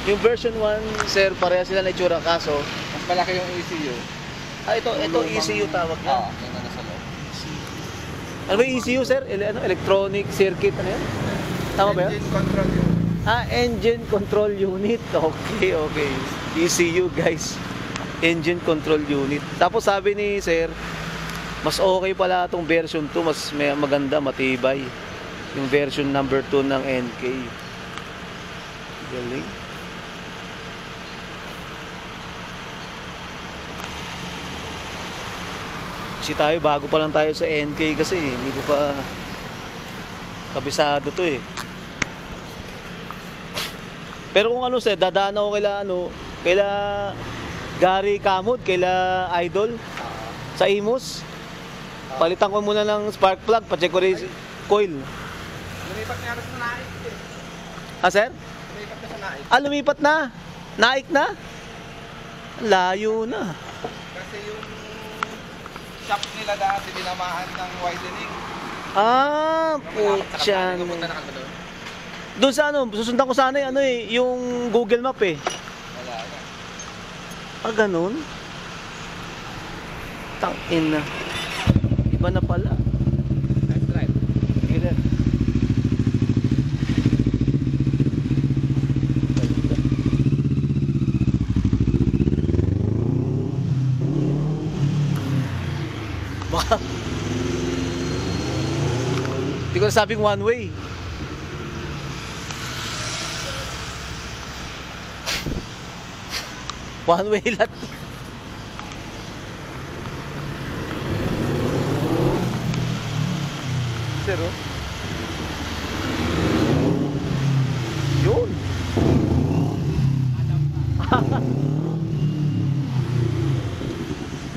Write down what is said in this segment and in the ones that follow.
Yung version 1, sir, pareha sila na itsura, kaso Mas malaki yung ECU. ito ECU tawag niya. Oo, yung nasa loob. Ano ba yung ECU, sir? Electronic circuit, ano yan? Tama ba yun? Engine control unit. Engine control unit. Okay. ECU, guys. Engine control unit. Tapos sabi ni sir, mas okay pala itong version 2, mas maganda, matibay. Yung version number 2 ng NK. Galing. Kasi tayo, bago pa lang tayo sa NK kasi hindi ko pa kabisado to eh. Pero kung ano sir, dadaan ako kaila Gary Camod, kaila Idol sa Imus. Palitan ko muna ng spark plug, pa-check ko rin coil. Lumipat nga sa Naik eh. Ah sir? Lumipat na sa Naik. Lumipat na? Naik na? Layo na. Kasi yung shop nila dati dinamaan ng widening. Putyan. Pumunta na ka doon? Doon sa susundan ko sana yung Google Map eh. Wala na. Ganun? Tangin na. Iba na pala. Nice drive. Sige. Baka hindi ko nasabing one way. One way lot. Sir, oh. Yun.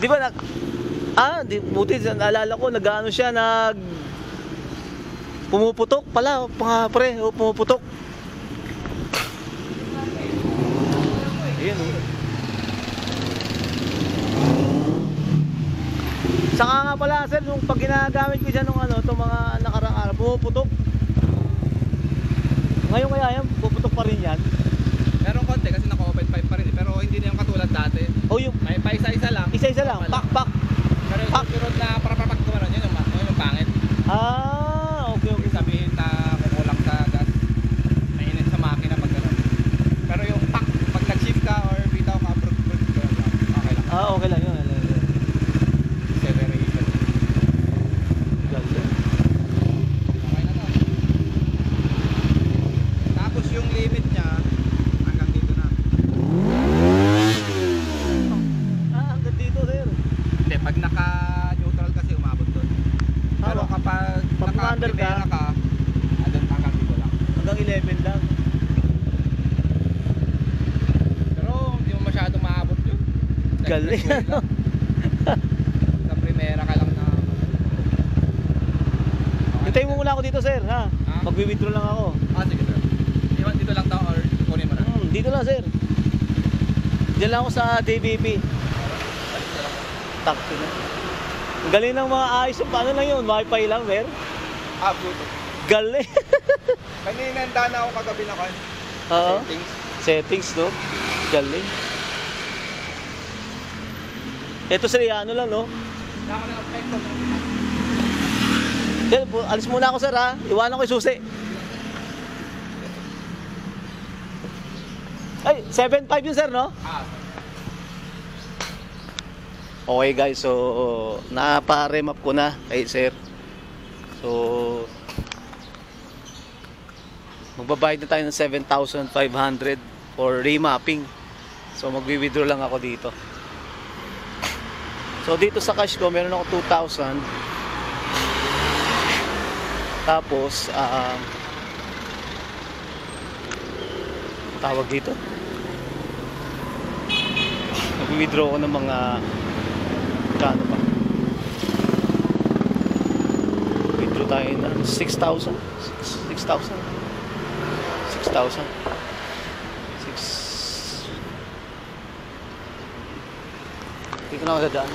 Di ba buti naalala ko, nag-ano siya, pumuputok pala, pre, pumuputok. Ayun, oh. Saka nga pala, sir, nung pag ginagamit ko siya nung itong mga nakarang araw, pumuputok. Ngayon kaya yan, puputok pa rin yan. Meron konti kasi naka-open pipe pa rin eh. Pero hindi na yung katulad dati. Yung May pa-isa-isa lang. isa-isa lang, pak. Pero yung susunod na para gumanon yun, yung pangit. Okay. Sabihin kukulang sa gas. Mainit sa makina pag gano'n. Pero yung pak, pag nag-shift ka or bitaw ka, okay lang. Okay lang yun. Acceleration. Galing. Okay na to. Tapos yung limit niya, hanggang dito na. Hanggang dito, sir. Hindi, pag naka-neutral kasi umabot doon. Pero kapag under ka, hanggang dito lang. hanggang 11 lang. Pero hindi mo masyadong maabot yun. Galing. Sa primera ka lang na. Hintayin mo muna ako dito, sir, ha? Magwi-withdraw lang ako. Sige sir. Iwan dito lang daw or kunin mo na? Dito lang, sir. Diyan lang ako sa DBP. Takto na. Ang galing ng mga ayos. Paano lang yun? Wi-Fi lang, sir? Bluetooth. Galing. Kanina handa na ako kagabi na kan. Oo. Settings. Settings, no? Galing. Ito, sir, ano lang, no? Naka na effect. Sir, alis muna ako, sir, ha? Iwanan ko yung susi. Ay, 7.5 yun, sir, no? Okay, guys, so napa-remap ko na kay sir. So magbabayad na tayo ng 7,500 for remapping. So magwi-withdraw lang ako dito. So dito sa cash ko meron ako 2,000. Tapos tawag dito, magwi-withdraw ko ng mga kano pa. Withdraw tayo na 6,000. 6,000. 6,000. 6. Dito na ako dadaan.